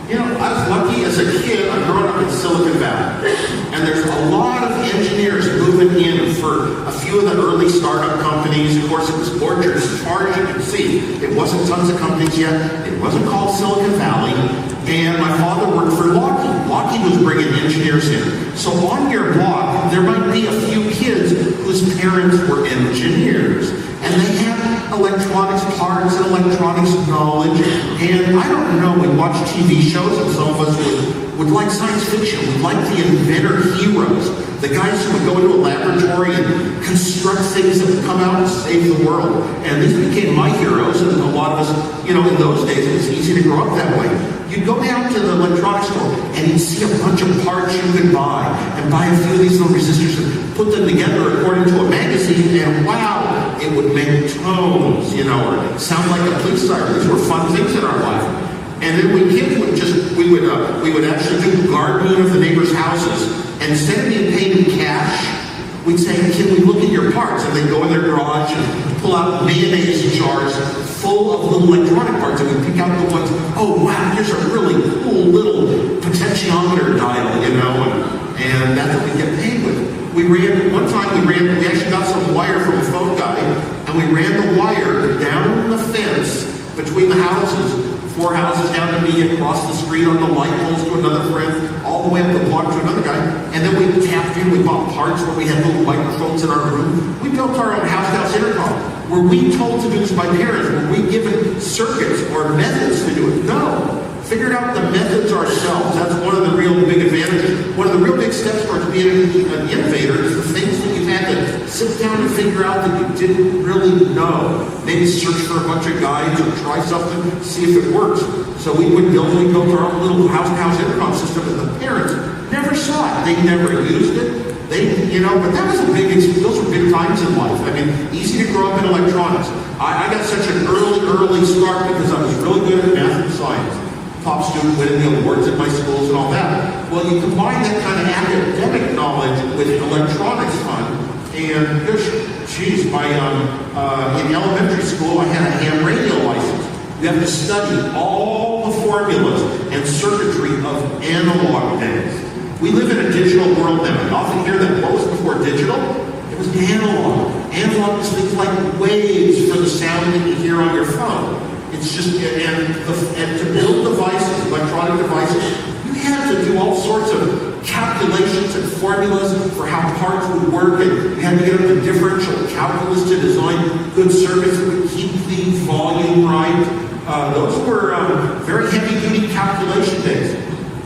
You know, I was lucky as a kid. I'm growing up in Silicon Valley, and there's a lot of engineers moving in for a few of the early startup companies. Of course, it was Orchard, as far as you can see. It wasn't tons of companies yet. It wasn't called Silicon Valley. And my father worked for Lockheed. Lockheed was bringing engineers in. So on your block, there might be a few kids whose parents were engineers. And they had electronics parts and electronics knowledge. And I don't know, we watch TV shows, and some of us would like science fiction. We like the inventor heroes. The guys who would go into a laboratory and construct things that would come out and save the world. And these became my heroes, and a lot of us, you know, in those days, it was easy to grow up that way. You'd go down to the electronics store, and you'd see a bunch of parts you could buy, and buy a few of these little resistors and put them together according to a magazine, and wow, it would make tones, you know, or sound like a police siren. These were fun things in our life. And then we kids would we would actually do gardening of the neighbors' houses. And instead of being paid in cash, we'd say, "Can we look at your parts?" And they'd go in their garage and pull out mayonnaise jars full of little electronic parts, and we'd pick out the ones. Oh wow, here's a really cool little potentiometer dial, you know, and that's what we get paid with. We actually got some wire from a phone guy, and we ran the wire down the fence between the houses. 4 houses down to me, across the street on the light poles to another friend, all the way up the block to another guy. And then we tapped in, we bought parts where we had little microphones in our room. We built our own house-to-house intercom. Were we told to do this by parents? Were we given circuits or methods to do it? No. Figured out the methods ourselves. That's one of the real big advantages. One of the real big steps towards being an innovator is the things that you've had to sit down and figure out that you didn't really know. Maybe search for a bunch of guides or try something, see if it works. So we built our own little house-to-house intercom system, and the parents never saw it. They never used it. But that was those were big times in life. I mean, easy to grow up in electronics. I got such an early start because I was really good at math and science. Top student, winning the awards at my schools and all that. Well, you combine that kind of academic knowledge with electronics fun, and in elementary school, I had a ham radio license. You have to study all the formulas and circuitry of analog days. We live in a digital world now. You often hear that what was before digital? It was analog. Analog was things like waves for the sound that you hear on your phone. It's just, and to build devices, electronic devices, you had to do all sorts of calculations and formulas for how parts would work, and you had to get up the differential calculus to design good circuits that would keep the volume right. Those were very heavy-duty calculation days.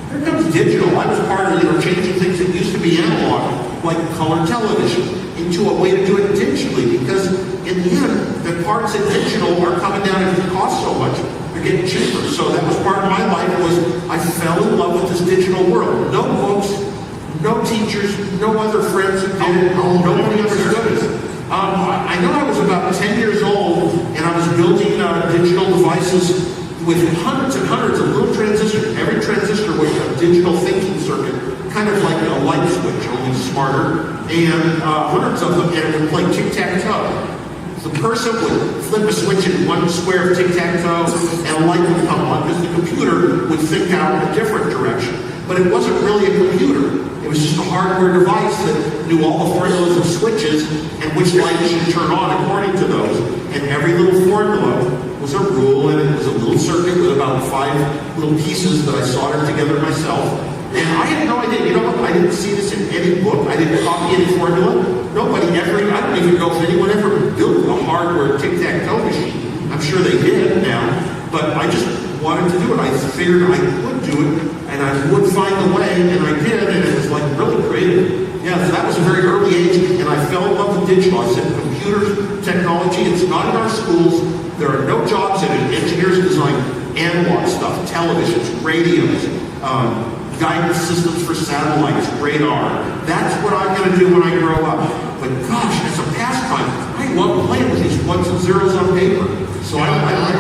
Here comes digital. I was part of changing things that used to be analog, like color television, into a way to do it digitally, because in the end, the parts in digital are coming down and it costs so much, they're getting cheaper. So that was part of my life, I fell in love with this digital world. No books, no teachers, no other friends who did it, nobody understood it. I know I was about 10 years old, and I was building digital devices with hundreds and hundreds of little transistors. Every transistor was a digital thinking circuit, kind of like a light switch, only smarter, and hundreds of them, and it would play tic-tac-toe. The person would flip a switch in one square of tic-tac-toe, and a light would come on, because the computer would think out in a different direction. But it wasn't really a computer. It was just a hardware device that knew all the formulas of switches and which light should turn on according to those. And every little formula was a rule, and it was a little circuit with about 5 little pieces that I soldered together myself. And I had no idea, I didn't see this in any book. I didn't copy any formula. Nobody ever, I don't even know if anyone ever built a hardware tic-tac-toe machine. I'm sure they did now, but I just wanted to do it. I figured I would do it, and I would find a way, and I did, and it was like really creative. Yeah, so that was a very early age, and I fell in love with digital. I said, computer technology, it's not in our schools. There are no jobs in it. Engineers design analog stuff, televisions, radios, guidance systems for satellites, radar. That's what I'm going to do when I grow up. But gosh, as a pastime, I love playing with these ones and zeros on paper. So I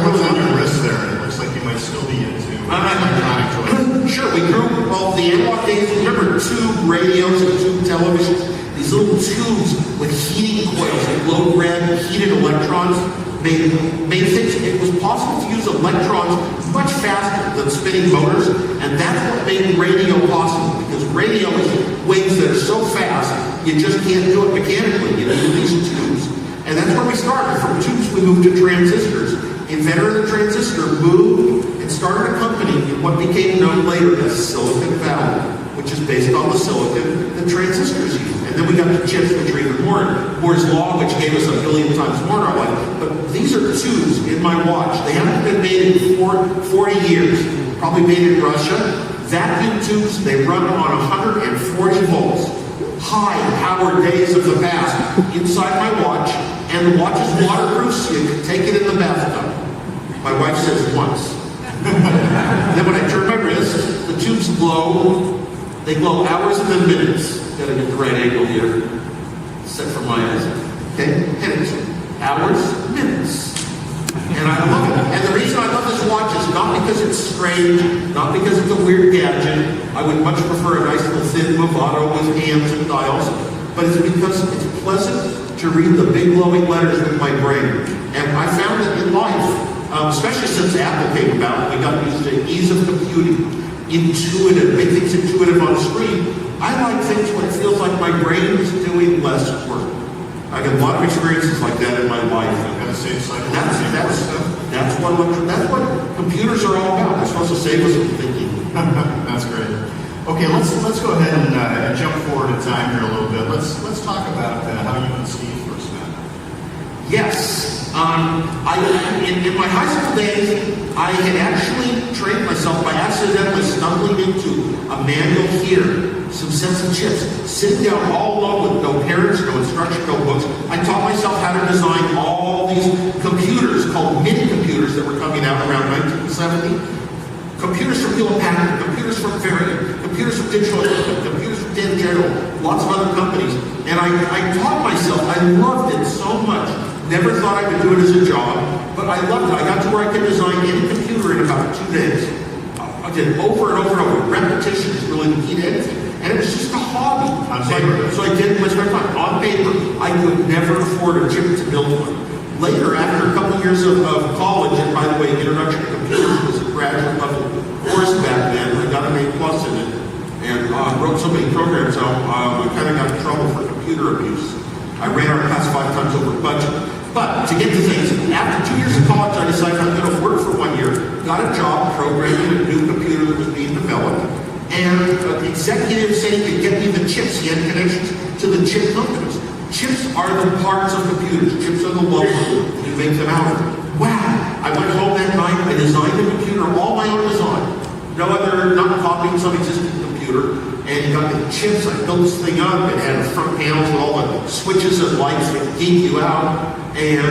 what's on your wrist there? It looks like you might still be into electronic toys. Sure, we grew up the analog days. Remember tube radios and tube televisions? These little tubes with heating coils that glowed red, heated electrons, made things. It was possible to use electrons much faster than spinning motors, and that's what made radio possible, because radio is waves that are so fast, you just can't do it mechanically. You need these tubes. And that's where we started. From tubes, we moved to transistors. Inventor of the transistor moved and started a company in what became known later as Silicon Valley, which is based on the silicon that transistors use. And then we got the chips, which are even more. Moore's Law, which gave us a billion times more in our life. But these are tubes in my watch. They haven't been made in 40 years. Probably made in Russia. Vacuum tubes, they run on 140 volts. High-powered days of the past inside my watch, and the watch is waterproof, so you can take it in the bathtub. My wife says once. Then when I turn my wrist, the tubes glow. They glow hours and then minutes. Gotta get the right angle here. Set for my eyes. Okay? Minutes. Hours, minutes. And I love it. And the reason I love this watch is not because it's strange, not because it's a weird gadget. I would much prefer a nice little thin Movado with hands and dials. But it's because it's pleasant to read the big glowing letters with my brain. And I found that in life, especially since Apple came about, we got used to ease of computing, intuitive, make things intuitive on the screen. I like things when it feels like my brain is doing less work. I get a lot of experiences like that in my life. That's what computers are all about. They're supposed to save us from thinking. That's great. Okay, let's go ahead and jump forward in time here a little bit. Let's talk about how you and Steve first met. Yes. In my high school days, I had actually trained myself by accidentally stumbling into a manual here, some sets of chips, sitting down all alone with no parents, no instruction, no books. I taught myself how to design all these computers called mini computers that were coming out around 1970. Computers from Hewlett-Packard, computers from Varian, computers from Digital Equipment, computers from Dan General, lots of other companies. And I taught myself, I loved it so much. Never thought I would do it as a job, but I loved it. I got to where I could design any computer in about 2 days. I did it over and over and over. Repetition is really the key to anything. And it was just a hobby. On paper. So I did it with my time. On paper. I could never afford a chip to build one. Later, after a couple years of college, and by the way, Introduction to Computers was a graduate level course back then. I got an A+ in it and wrote so many programs out. I kind of got in trouble for computer abuse. I ran our class 5 times over budget. But to get to things, after 2 years of college, I decided I'm going to work for 1 year. Got a job programming a new computer that was being developed. And the executive said he could get me the chips. He had connections to the chip companies. Chips are the parts of computers. Chips are the lumber. You make them out of it. Wow. I went home that night. I designed the computer, all my own design. No other, not copying some existing computer. And you got the chips. I built this thing up. It had front panels with all the switches and lights that geek you out. And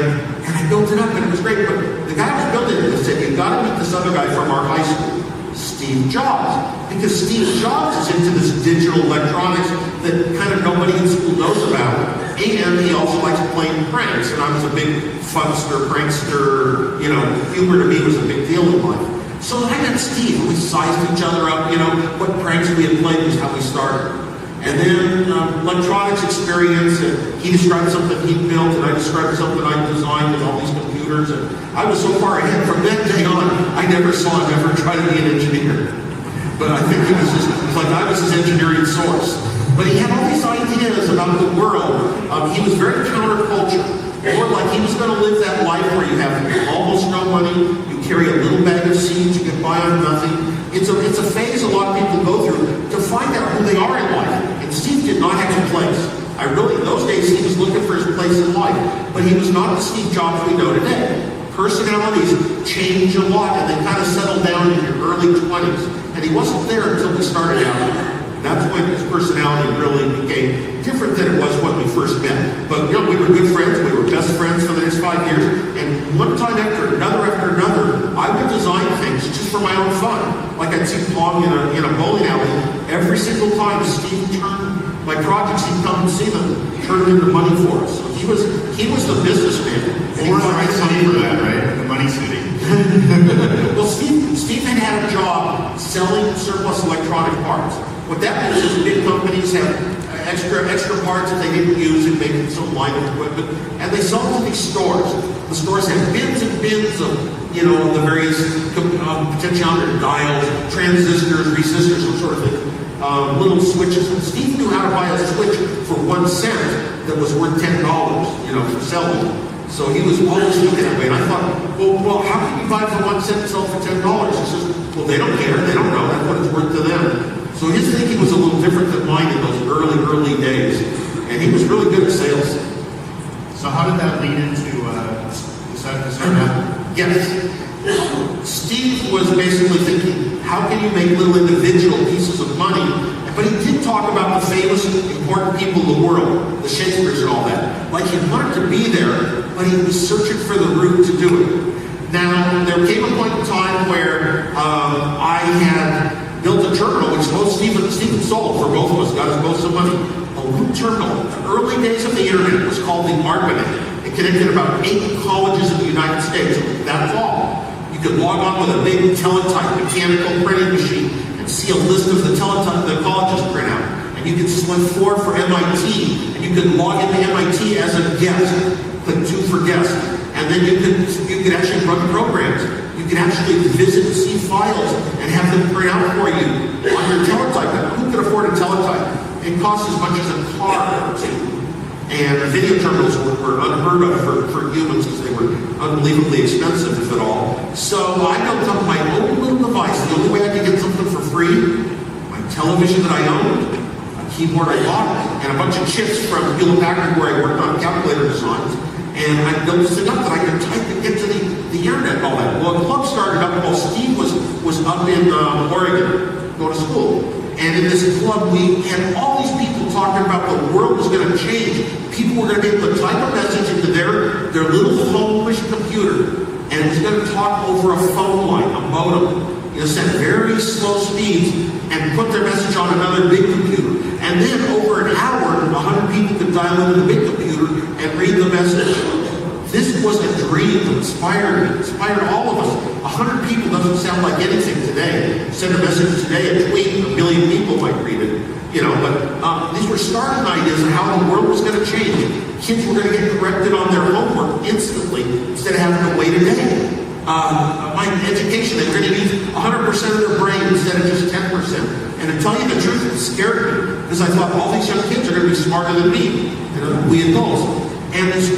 I built it up, and it was great. But the guy who was building it said, you've got to meet this other guy from our high school, Steve Jobs. Because Steve Jobs is into this digital electronics that kind of nobody in school knows about. And he also likes playing pranks. And I was a big funster, prankster. You know, humor to me was a big deal in life. So I met Steve. We sized each other up. You know, what pranks we had played was how we started. And then electronics experience, and he described something he built, and I described something I designed with all these computers. And I was so far ahead from that day on, I never saw him ever try to be an engineer. But I think it was like I was his engineering source. But he had all these ideas about the world. He was very counterculture. More like he was going to live that life where you have almost no money, you carry a little bag of seeds, you get by on nothing. It's a phase a lot of people go through to find out who they are in life. And Steve did not have a place. In those days, he was looking for his place in life. But he was not the Steve Jobs we know today. Personalities change a lot, and they kind of settle down in your early 20s. And he wasn't there until we started out. That's when his personality really became different than it was when we first met. But you know, we were good friends. We were best friends for the next 5 years. And one time after another, I would design things just for my own fun. Like I'd see Pong in a bowling alley. Every single time Steve turned my projects, he'd come and see them, turn them into money for us. So he was the businessman. And we're the right city for that, right? The money city. Well, Steve had a job selling surplus electronic parts. What that means is big companies have extra parts that they didn't use and making some line of equipment, and they sell them to these stores. The stores have bins and bins of the various potentiometer dials, transistors, resistors, that sort of thing. Little switches. And Steve knew how to buy a switch for 1 cent that was worth $10, for selling. So he was always looking that way. And I thought, well, how can you buy it for 1 cent and sell it for $10? He says, well, they don't care. They don't know. That's what it's worth to them. So his thinking was a little different than mine in those early days. And he was really good at sales. So how did that lead into deciding to start Apple? Yes. Steve was basically thinking, how can you make little individual pieces of money? But he did talk about the famous, important people in the world, the Shakespeares and all that. Like he wanted to be there, but he was searching for the route to do it. Now, there came a point in time where I had built a terminal, which Stephen sold for both of us, got us both some money. A root terminal. The early days of the internet was called the ARPANET. It connected about 8 colleges in the United States. That's all. You could log on with a big teletype mechanical printing machine and see a list of the colleges print out. And you could select 4 for MIT, and you could log into MIT as a guest. Click 2 for guest. And then you could actually run programs. You could actually visit and see files and have them print out for you on your teletype. Who could afford a teletype? It cost as much as a car or two. And video terminals were unheard of for humans because they were unbelievably expensive, if at all. So I built up my own little device. The only way I could get something for free, my television that I owned, a keyboard I bought, and a bunch of chips from Hewlett Packard where I worked on calculator designs. And I built this thing up that I could type and get to the internet and all that. Well, a club started up while Steve was up in Oregon going to school. And in this club, we had all these people talking about the world was going to change. People were going to be able to type a message into their little phone-push computer, and it was going to talk over a phone line, a modem. Send very slow speeds and put their message on another big computer. And then over an hour, 100 people could dial into the big computer and read the message. This was a dream that inspired all of us. 100 people doesn't sound like anything today. Send a message today, a tweet, 1 million people might read it. But these were starting ideas of how the world was going to change. Kids were going to get corrected on their homework instantly instead of having to wait a day. My education, they were going to use 100% of their brain instead of just 10%. And to tell you the truth, it scared me because I thought all these young kids are going to be smarter than me, we adults. And these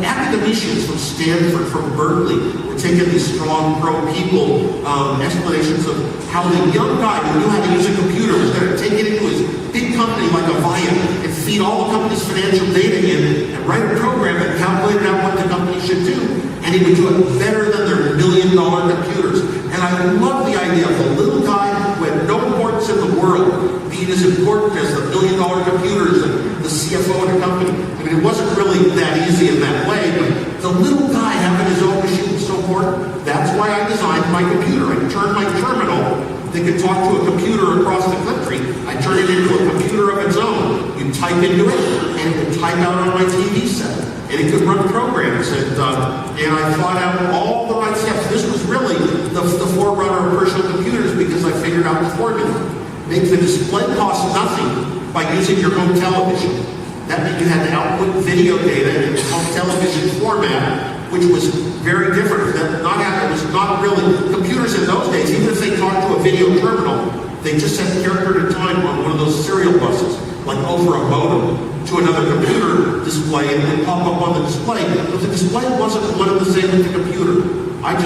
academicians from Stanford, from Berkeley, were taking these strong pro-people explanations of how the young guy who knew how to use a computer was going to take it into his big company like Avaya and feed all the company's financial data in and write a program that calculated out what the company should do. And he would do it better than their $1 million computers. And I love the idea of the little guy who had no importance in the world being as important as the $1 million computers and the CFO of the company. I mean, it wasn't really that easy in that way, but the little guy having his own machine was so important. That's why I designed my computer. I turned my terminal that could talk to a computer across the country. I turned it into a computer of its own. You type into it, and it would type out on my TV set. And it could run programs. And I thought out all the right steps. This was really the forerunner of personal computers because I figured out the formula. Make the display cost nothing by using your home television. That meant you had to output video data in home television format, which was very different. It was not really computers in those days. Even if they talked to a video terminal, they just sent character at a time on one of those serial buses, like over a modem to another computer display, and it would pop up on the display. But the display wasn't one and the same with the computer. I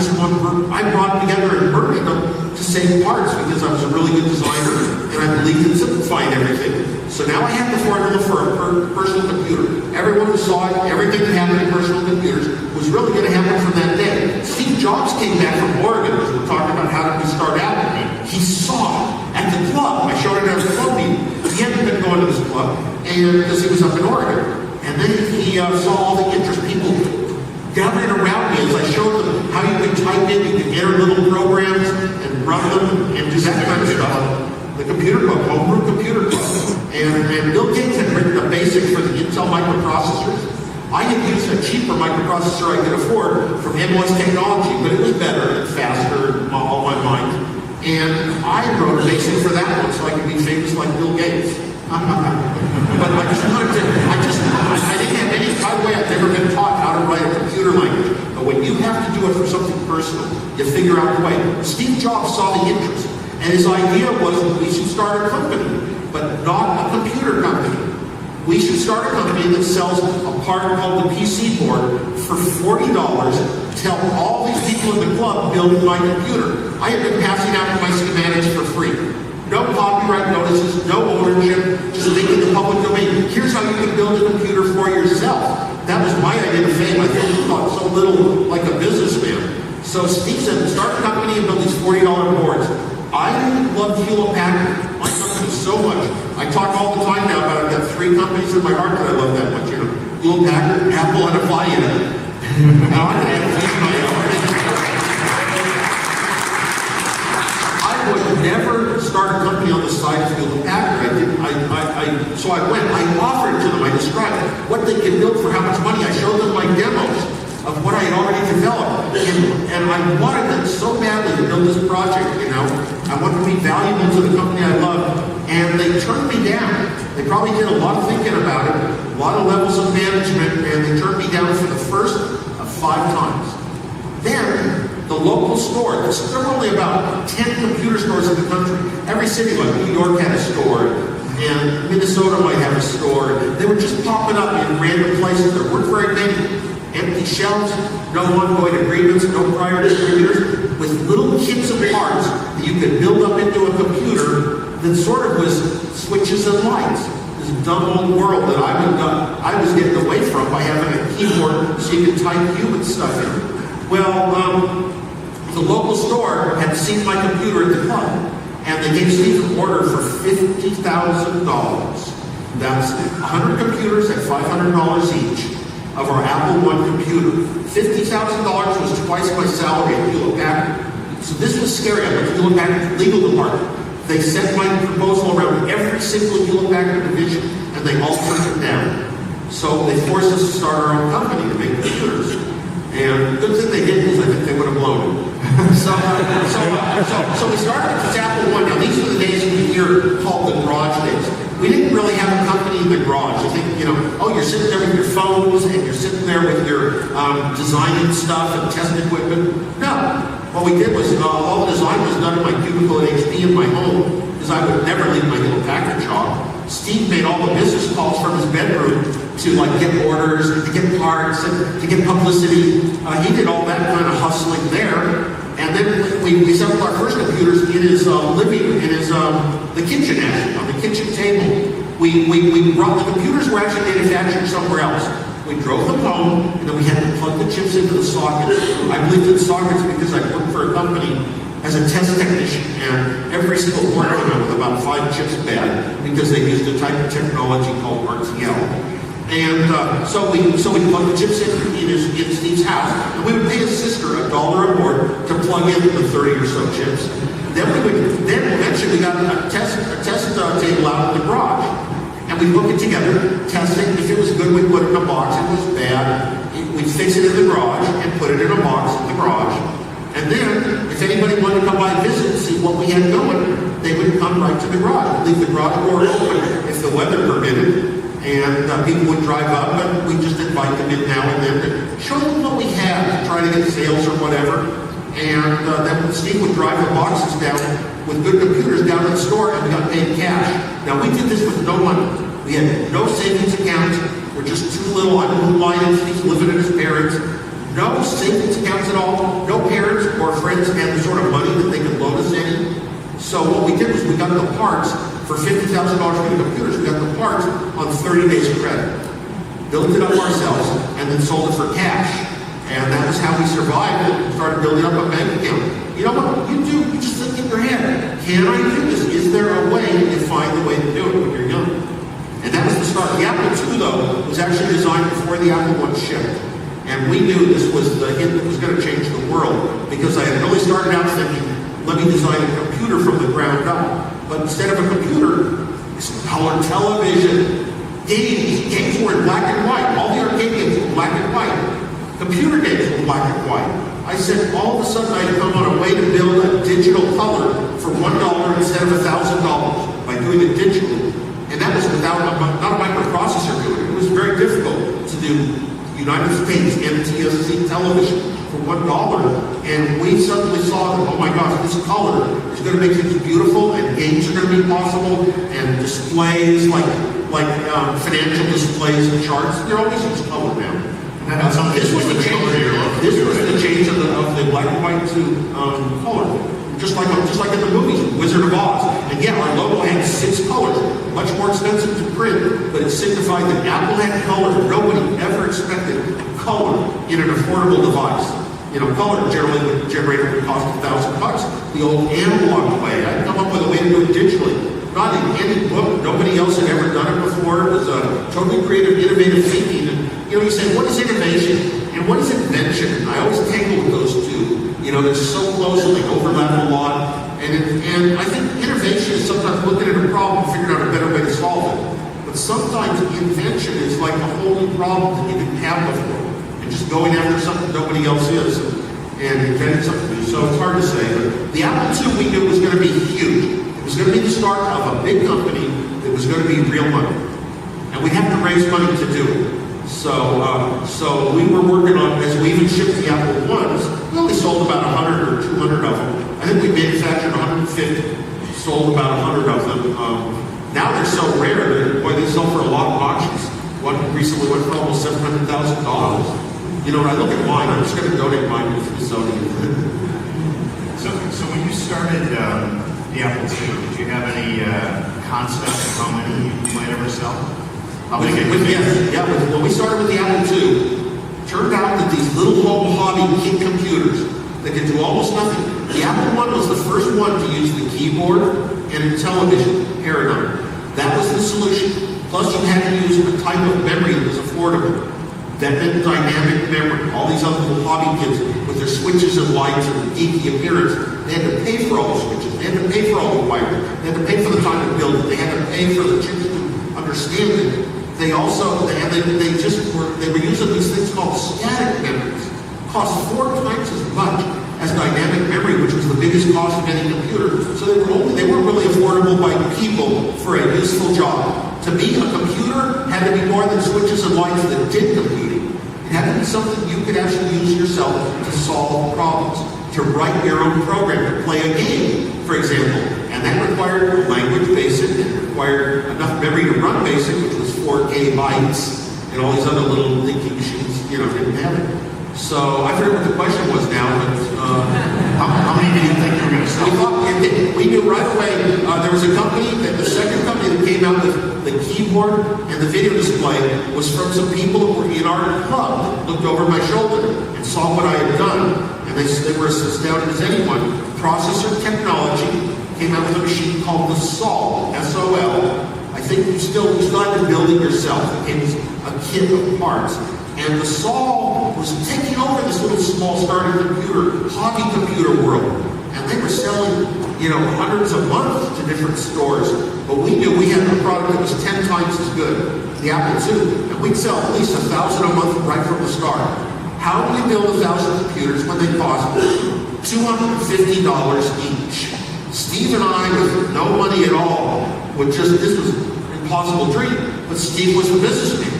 brought them together and merged them to save parts because I was a really good designer and I believed in simplifying everything. So now I have the formula for a personal computer. Everyone who saw it, everything that happened in personal computers was really going to happen from that day. Steve Jobs came back from Oregon because we're talking about how did we start out. He saw it at the club. I showed it at a club meeting. He hadn't been going to this club because he was up in Oregon. And then he saw all the interest people gathering around me as I showed them how you could type in, you could enter little programs and run them and do that kind of stuff. The computer club, homebrew computer club. And Bill Gates had written the basics for the Intel microprocessors. I had used a cheaper microprocessor I could afford from NYC Technology, but it was better and faster in all my mind. And I wrote a basic for that one so I could be famous like Bill Gates. But I just wanted to, I didn't have any, by the way, I've never been taught how to write a computer language. But when you have to do it for something personal, you figure out the way. Steve Jobs saw the interest, and his idea was that we should start a company, but not a computer company. We should start a company that sells a part called the PC board for $40 to help all these people in the club build my computer. I have been passing out my schematics for free. No copyright notices, no ownership, just making the public domain. Here's how you can build a computer for yourself. That was my idea of fame. I think he thought so little like a businessman. So Steve said, start a company and build these $40 boards. I love Hewlett-Packard, my company, so much. I talk all the time now about I've got 3 companies in my heart that I love that much. Hewlett-Packard, Apple, and Avaya. Now I can have my own. I would never start a company on the side of Hewlett-Packard. So I went. I offered to them. I described what they could build for how much money. I showed them my demos of what I had already developed, and I wanted them so badly to build this project. I wanted to be valuable to the company I love, and they turned me down. They probably did a lot of thinking about it, a lot of levels of management, and they turned me down for the first of 5 times. Then the local store, there were only about 10 computer stores in the country. Every city, like New York, had a store, and Minnesota might have a store. They were just popping up in random places. There weren't very many. Empty shelves, no ongoing agreements, no prior distributors, with little kits of parts that you could build up into a computer that sort of was switches and lights. This dumb old world that I was getting away from by having a keyboard so you could type human stuff in. Well, the local store had seen my computer at the club, and they gave Steve an order for $50,000. That's 100 computers at $500 each of our Apple I computer. $50,000 was twice my salary at Hewlett-Packard. So this was scary. I went to Hewlett-Packard's legal department. They sent my proposal around every single Hewlett-Packard division, and they all turned it down. So they forced us to start our own company to make computers. And the good thing they did is I think they would have blown it. so we started with this Apple I. Now these are the days we hear called the garage days. We didn't really have a company in the garage. You think, you're sitting there with your phones and you're sitting there with your designing stuff and test equipment. No. What we did was all the design was done in my cubicle at HP in my home because I would never leave my Hewlett-Packard shop. Steve made all the business calls from his bedroom to get orders, to get parts, and to get publicity. He did all that kind of hustling there. And then we set up our first computers in his living, in his the kitchen actually, on the kitchen table. We brought the computers were actually manufactured somewhere else. We drove them home, and then we had to plug the chips into the sockets. I believed in sockets because I worked for a company as a test technician, and every single board came out with about 5 chips bad because they used a type of technology called RTL. And so we plugged the chips in Steve's house, and we would pay his sister $1 a board to plug in the 30 or so chips. Then eventually we got a test table out in the garage, and we look it together, test it. If it was good, we put it in a box. If it was bad, we'd fix it in the garage and put it in a box in the garage. And then, if anybody wanted to come by and visit and see what we had going, they would come right to the garage. Leave the garage door open if the weather permitted, and people would drive up, and we'd just invite them in now and then to show them what we had, to try to get sales or whatever. And then Steve would drive the boxes down with good computers down to the store, and we got paid cash. Now, we did this with no money. We had no savings accounts. We're just too little. I'm moonlighting. Steve's living at his parents'. No savings accounts at all. No parents or friends had the sort of money that they could loan us any. So what we did was we got the parts for $50,000 for the computers. We got the parts on 30 days of credit. Built it up ourselves and then sold it for cash. And that was how we survived and started building up a bank account. You know what you do? You just think in your head, can I do this? Is there a way? You find the way to do it when you're young. And that was the start. The Apple II, though, was actually designed before the Apple I shipped. And we knew this was the hit that was going to change the world because I had really started out thinking, let me design a computer from the ground up. But instead of a computer, it's color television. Games were in black and white. All the arcade games were black and white. Computer games were black and white. I said all of a sudden I'd come on a way to build a digital color for $1 instead of $1,000 by doing it digitally. And that was without not a microprocessor doing it. It was very difficult to do United States NTSC television for $1, and we suddenly saw that, oh my gosh, this color is going to make things beautiful, and games are going to be possible, and displays like financial displays and charts, they're always use color now. This was the change. This was the change of the black and white to color. Just like in the movies, Wizard of Oz. And yeah, our logo had 6 colors, much more expensive to print, but it signified that Apple had color. Nobody ever expected color in an affordable device. You know, color generally would cost $1,000. The old analog way. I'd come up with a way to do it digitally. Not in any book. Nobody else had ever done it before. It was a totally creative, innovative thinking. And you know, you say, what is innovation and what is invention? I always tangle with those two. You know, they're so close and they overlap a lot. And I think innovation is sometimes looking at a problem and figuring out a better way to solve it. But sometimes invention is like a whole new problem that you didn't have before. And just going after something nobody else is and inventing something new. So it's hard to say. But the Apple II we knew was going to be huge. It was going to be the start of a big company that was going to be real money. And we had to raise money to do it. So we were working on, as we even shipped the Apple I's, we only sold about 100 or 200 of them. I think we manufactured 150, sold about 100 of them. Now they're so rare that, boy, they sell for a lot of auctions. One recently went for almost $700,000. You know, when I look at mine, I'm just going to donate mine to the Smithsonian. So when you started the Apple II, did you have any concept of how many you might ever sell? When we started with the Apple II, turned out that these little home hobby kid computers that could do almost nothing. The Apple I was the first one to use the keyboard and television paradigm. That was the solution. Plus you had to use a type of memory that was affordable. That meant dynamic memory. All these other little hobby kids with their switches and lights and geeky appearance, they had to pay for all the switches. They had to pay for all the wiring. They had to pay for the time to build it. They had to pay for the chips to understand it. They also, they were using these things called static memories. Cost 4 times as much as dynamic memory, which was the biggest cost of any computer. So they weren't really affordable by people for a useful job. To be a computer had to be more than switches and lights that did computing. It had to be something you could actually use yourself to solve problems, to write your own program, to play a game, for example. And that required language basic, it required enough memory to run basic, which was 4K bytes, and all these other little thinking machines, didn't have it. So I forget what the question was now, but how many do you think you were going to sell? We knew right away. There was a company, the second company that came out with the keyboard and the video display was from some people who were in our club that looked over my shoulder and saw what I had done, and they were as astounded as anyone. Processor technology came out with a machine called the SOL, S-O-L. I think you still had to build it yourself. It came as a kit of parts. And the SOL was taking over this little small starting computer, hobby computer world. And they were selling, hundreds a month to different stores. But we knew we had a product that was 10 times as good, the Apple II. And we'd sell at least 1,000 a month right from the start. How do we build 1,000 computers when they cost $250 each? Steve and I, with no money at all, this was an impossible dream. But Steve was a businessman.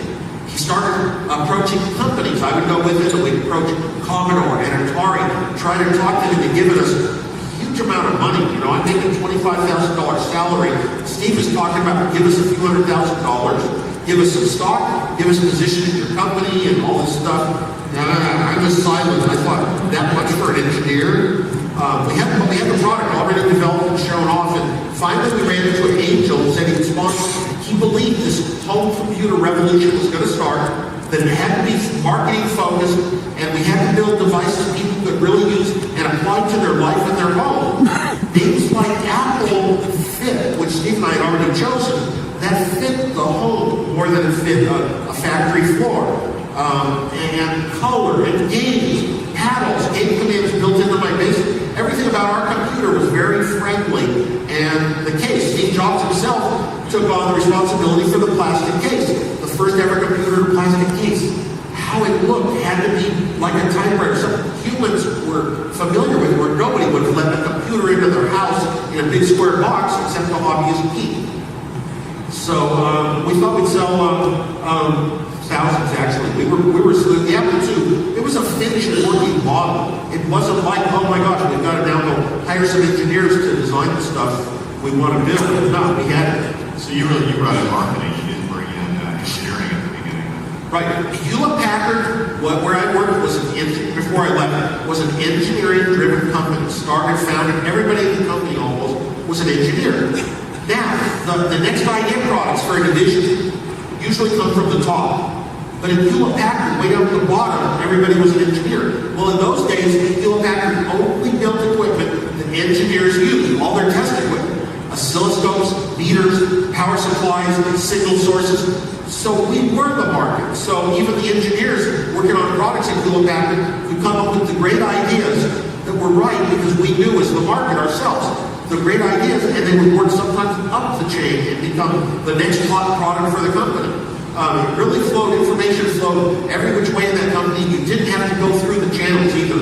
He started approaching companies. I would go with him, and we'd approach Commodore and Atari, try to talk to them into giving us a huge amount of money. I'm making $25,000 salary. Steve is talking about, give us a few $100,000, give us some stock, give us a position in your company, and all this stuff. I was silent. I thought, that much for an engineer? We had the product already developed and shown off, and finally we ran into an angel who said he believed this home computer revolution was going to start, that it had to be marketing focused, and we had to build devices people could really use and apply to their life and their home. Things like Apple fit, which Steve and I had already chosen, that fit the home more than it fit a factory floor. And color and games, paddles, game commands built into my basic. Everything about our computer was very friendly. And the case, Steve Jobs himself took on the responsibility for the plastic case. The first ever computer plastic case. How it looked had to be like a typewriter. Some humans were familiar with it, where nobody would have let a computer into their house in a big square box except the hobbyist geek. So we thought we'd sell thousands actually. We were the Apple II. It was a finished working model. It wasn't like, oh my gosh, we've got to now go hire some engineers to design the stuff we want to build. No, we had it. So you brought in marketing. You didn't bring in engineering at the beginning. Right. Hewlett Packard, where I worked, before I left, was an engineering-driven company. Started, founded, everybody in the company almost was an engineer. Now, the next idea products for a division usually come from the top. But in Hewlett Packard, way down at the bottom, everybody was an engineer. Well, in those days, Hewlett Packard only built equipment that engineers used, all their test equipment. Oscilloscopes, meters, power supplies, signal sources. So we were the market. So even the engineers working on products at Hewlett Packard could come up with the great ideas that were right because we knew as the market ourselves the great ideas, and they would work sometimes up the chain and become the next hot product for the company. It really flowed, information flowed every which way in that company. You didn't have to go through the channels either.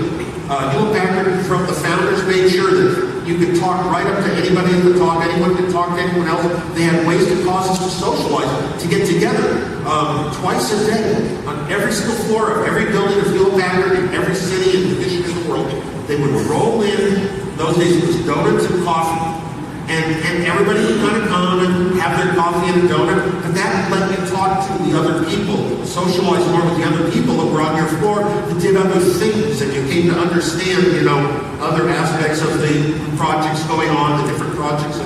Hewlett Packard, from the founders, made sure that you could talk right up to anybody at the top, anyone could talk to anyone else. They had ways to cause us to socialize, to get together twice a day on every single floor of every building of Hewlett Packard in every city and division in the world. They would roll in. Those days it was donuts and coffee. And everybody would kind of come and have their coffee and a donut, but that let you talk to the other people, socialize more with the other people that were on your floor that did other things, and you came to understand, other aspects of the projects going on, the different projects,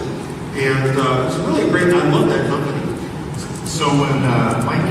and it was really great. I love that company. So when Mike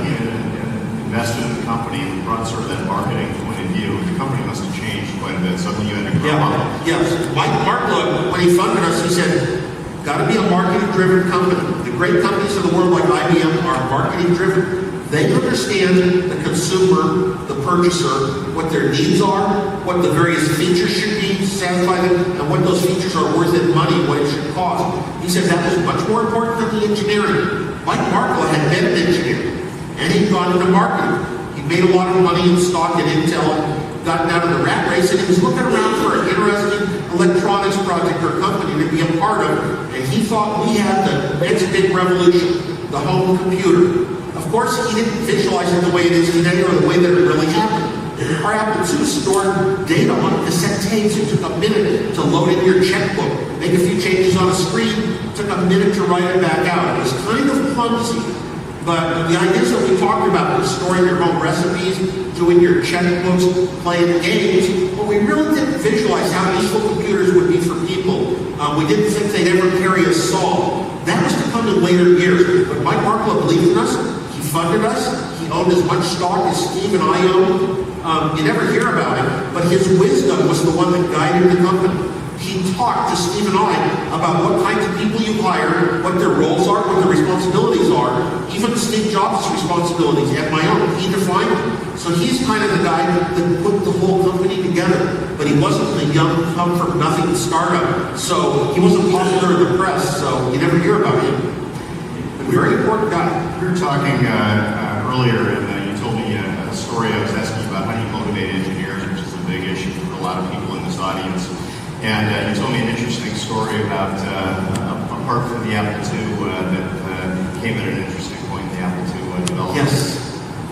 invested in the company and brought sort of that marketing point of view, the company must have changed quite a bit. Suddenly you had to grow up. Yes. Mark, when he funded us, he said, got to be a marketing-driven company. The great companies of the world like IBM are marketing-driven. They understand the consumer, the purchaser, what their needs are, what the various features should be to satisfy them, and what those features are worth in money, what it should cost. He said that was much more important than the engineering. Mike Markle had been an engineer, and he'd gone into marketing. He made a lot of money in stock and Intel, and gotten out of the rat race, and he was looking around for an interesting electronics project or company to be a part of, and he thought we had the next big revolution, the home computer. Of course, he didn't visualize it the way it is today or the way that it really happened. Our Apple II stored data on cassette tapes. It took a minute to load in your checkbook, make a few changes on a screen. It took a minute to write it back out. It was kind of clumsy. But the ideas that we talked about, storing your home recipes, doing your checkbooks, playing games, well, we really didn't visualize how useful computers would be for people. We didn't think they'd ever carry a song. That was to come in later years. But Mike Markle believed in us. He funded us. He owned as much stock as Steve and I owned. You never hear about it, but his wisdom was the one that guided the company. He talked to Steve and I about what kinds of people you hire, what their roles are, what their responsibilities are, even Steve Jobs' responsibilities and my own. He defined them. So he's kind of the guy that put the whole company together. But he wasn't a young, come-from-nothing startup. So he wasn't popular in the press, so you never hear about him. But a very important guy. We were talking earlier, and you told me a story. I was asking you about how you motivate engineers, which is a big issue for a lot of people in this audience. And you told me an interesting story about apart from the Apple II that came at an interesting point in the Apple II development. Yes.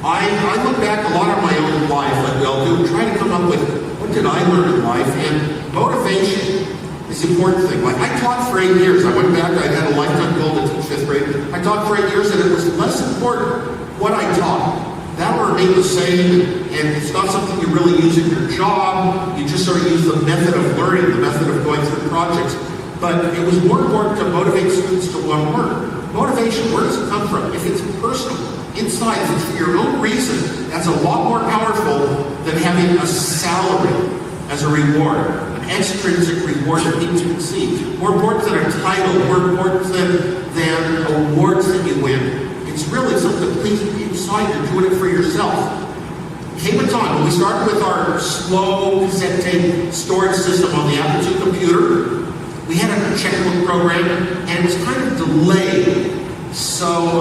I look back a lot on my own life, like we all do, trying to come up with what did I learn in life, and motivation is the important thing. Like I taught for 8 years. I went back, I had a lifetime goal to teach 5th grade. I taught for 8 years, and it was less important what I taught. That will remain the same, and it's not something you really use in your job. You just sort of use the method of learning, the method of going through projects. But it was more important to motivate students to one word. Motivation, where does it come from? If it's personal, inside, if it's for your own reason, that's a lot more powerful than having a salary as a reward, an extrinsic reward that people can see. More important than a title, more important than awards that you win. It's really something that pleases you inside. You're doing it for yourself. Came a time when we started with our slow cassette tape storage system on the Apple II computer. We had a checkbook program, and it was kind of delayed. So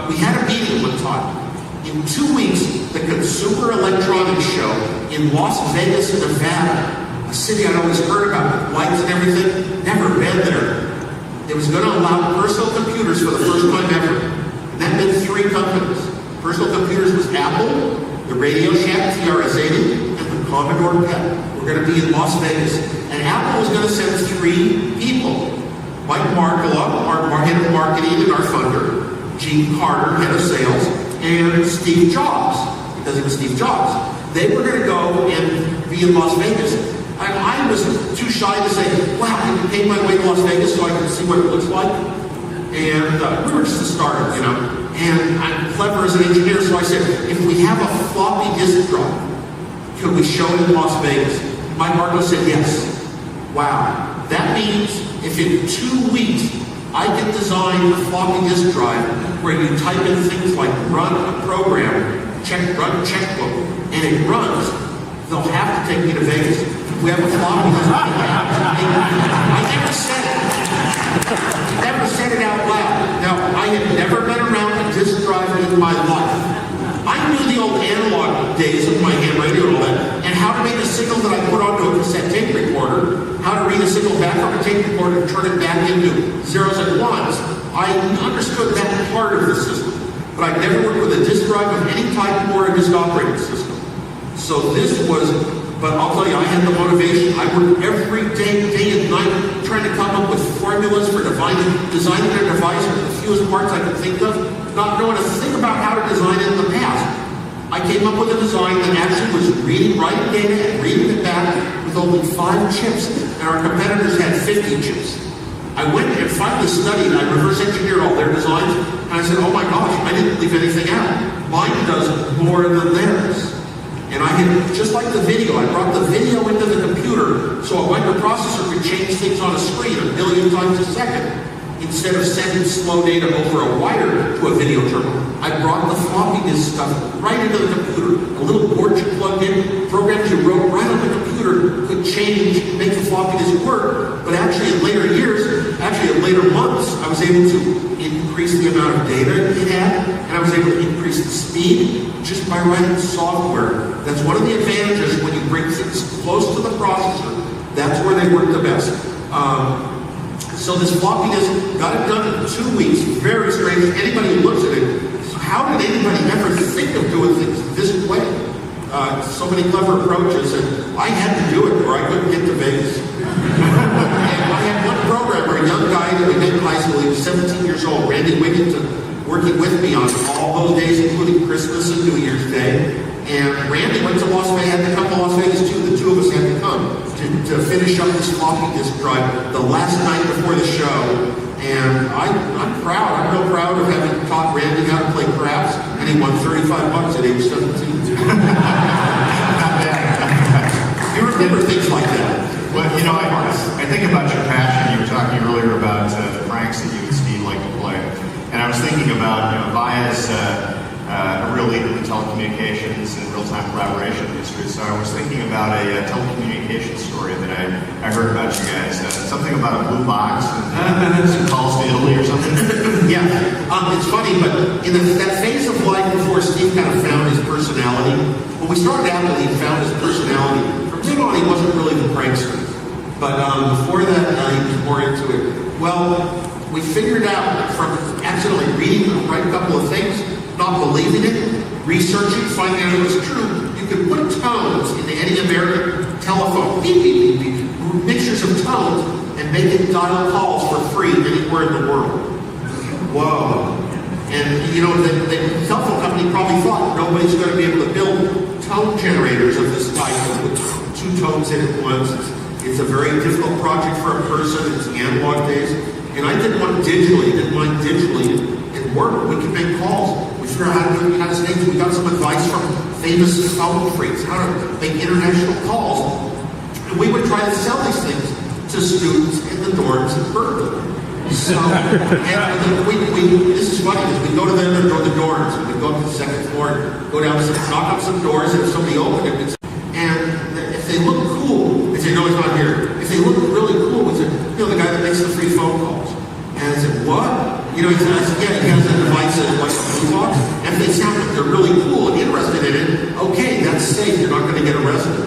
we had a meeting one time. In 2 weeks, the Consumer Electronics Show in Las Vegas, Nevada, a city I'd always heard about, lights and everything, never been there. It was going to allow personal computers for the first time ever. That meant 3 companies. Personal computers was Apple, the Radio Shack TRS-80, and the Commodore PET. We're going to be in Las Vegas. And Apple was going to send 3 people. Mike Markula, our head of marketing and our funder, Gene Carter, head of sales, and Steve Jobs, because he was Steve Jobs. They were going to go and be in Las Vegas. And I was too shy to say, wow, can you pay my way to Las Vegas so I can see what it looks like? And we were just a startup, you know. And I'm clever as an engineer, so I said, if we have a floppy disk drive, could we show it in Las Vegas? Mike Markle said yes. Wow. That means if in 2 weeks I can design a floppy disk drive where you type in things like run a program, run checkbook, and it runs, they'll have to take me to Vegas. We have a floppy disk drive. I never said it. Never said it out loud. Now, I had never been around a disk drive in my life. I knew the old analog days of my ham radio and all that, and how to make a signal that I put onto a cassette tape recorder, how to read a signal back from a tape recorder and turn it back into zeros and ones. I understood that part of the system, but I never worked with a disk drive of any type or a disk operating system. So this was, but I'll tell you, I had the motivation. I worked every day and night, trying to come up with formulas for designing a device with the fewest parts I could think of, not knowing a thing about how to design it in the past. I came up with a design that actually was writing data and reading it back with only 5 chips, and our competitors had 50 chips. I went and finally studied, I reverse engineered all their designs, and I said, oh my gosh, I didn't leave anything out. Mine does more than theirs. And I had, just like the video, I brought the video into the computer so a microprocessor could change things on a screen 1 million times a second. Instead of sending slow data over a wire to a video terminal, I brought the floppy disk stuff right into the computer. A little board you plugged in, programs you wrote right on the computer could change, make the floppy disk work. But actually in later years, in later months, I was able to increase the amount of data it had, and I was able to increase the speed just by writing software. That's one of the advantages when you bring things close to the processor. That's where they work the best. So this floppy disk got it done in 2 weeks. Very strange. Anybody who looks at it, how did anybody ever think of doing things this way? So many clever approaches, and I had to do it or I couldn't get to Vegas. And I had one programmer, a young guy that we met in high school. He was 17 years old, Randy Wigington, working with me on all those days, including Christmas and New Year's Day. And Randy went to Las Vegas, had to come to Las Vegas too. The 2 of us had to come to finish up this floppy disk drive the last night before the show. And I'm proud. I'm real proud of having taught Randy how to play craps, and he won $35 at age 17. You remember things like that. Well, you know, I think about your passion. You were talking earlier about the pranks that you and Steve like to play. And I was thinking about, Via's a real leader in telecommunications and real-time collaboration industry. So I was thinking about a telecommunications story that I heard about you guys. Something about a blue box and some calls to Italy or something. Yeah, it's funny, but in that phase of life before Steve kind of found his personality, when we started Apple, he found his personality. From then on, he wasn't really the prankster. But before that, he was more into it. Well, we figured out from accidentally reading the right couple of things, not believing it, researching, finding out it was true, you could put tones into any American telephone, beep, beep, beep, beep, mixtures of tones, and make it dial calls for free anywhere in the world. Whoa. And, the telephone company probably thought nobody's going to be able to build tone generators of this type with 2 tones in it once. It's a very difficult project for a person. It's analog days. And I didn't want digitally, it worked. We could make calls. We figured out how to do the United States. We got some advice from famous phone freaks, how to make international calls. And we would try to sell these things to students in the dorms in Berkeley. So, this is funny, because we go to them, the dorms, and we go up to the 2nd floor, go down, knock up some doors, and if somebody opened it, and if they look cool, they say, no, he's not here. If they look really cool, we say, the guy that makes the free phone calls. And I said, what? He says, yeah, he has a device like a blue box. And if they sound like they're really cool and interested in it, okay, that's safe. You're not going to get arrested.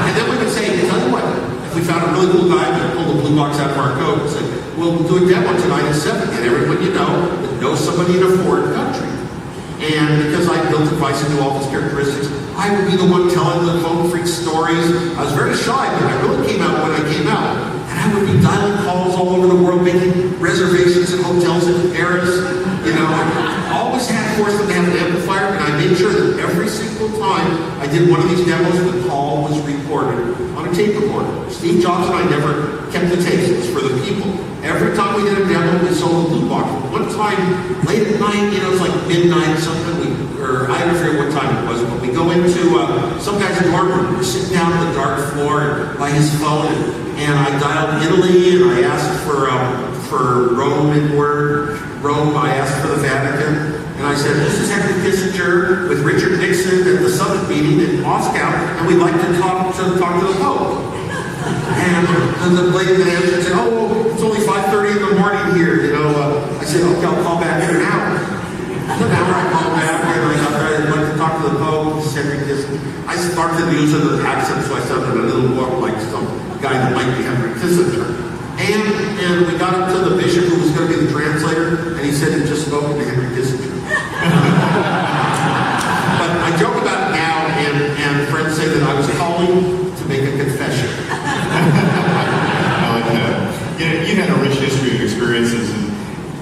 And then we would say, tell you what, if we found a really cool guy, we pull the blue box out of our coat and say, we'll do a demo tonight at 7. And everyone that knows somebody in a foreign country. And because I built a device and knew all its characteristics, I would be the one telling the phone freak stories. I was very shy, but I really came out when I came out. And I would be dialing calls all over the world, making reservations at hotels in Paris. You know, I always had forced them to have an amplifier, and I made sure that every single time I did one of these demos, the call was recorded on a tape recorder. Steve Jobs and I never kept the tapes. It was for the people. Every time we did a demo, we sold a loot box. One time, late at night, you know, it was like midnight, something, or I don't forget what time it was, but we go into some guy's dorm room. We're sitting down on the dark floor by his phone, and I dialed Italy, and I asked for Rome in Rome. I asked for the Vatican, and I said, this is Henry Kissinger with Richard Nixon at the summit meeting in Moscow, and we'd like to talk to the Pope. And the lady that answered said, oh, it's only 5:30 in the morning here, you know. I said, okay, I'll call back in an hour. So an hour I called back, and I'd like to talk to the Pope, Henry Kissinger. I started using the accent, so I sounded a little more like some guy that might be Henry Kissinger. And we got up to the bishop who was going to be the translator, and he said he'd just spoken to Henry Kissinger. But I joke about it now, and friends say that I was calling to make a confession. I like that. You had a rich history of experiences, and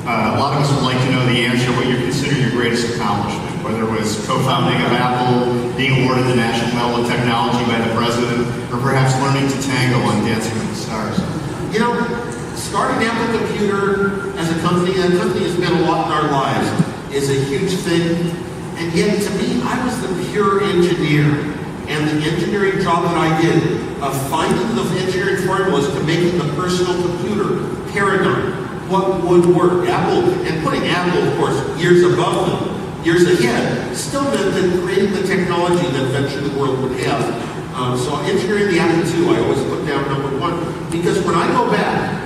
a lot of us would like to know the answer, what you consider your greatest accomplishment, whether it was co-founding of Apple, being awarded the National Medal of Technology by the President, or perhaps learning to tango on Dancing with the Stars. You know, starting Apple Computer as a company has meant a lot in our lives, is a huge thing. And yet, to me, I was the pure engineer. And the engineering job that I did of finding the engineering formulas to making the personal computer paradigm, what would work. Apple, and putting Apple, of course, years above them, years ahead, still meant that creating the technology that eventually the world would have. So engineering the Apple II, I always put down number one, because when I go back,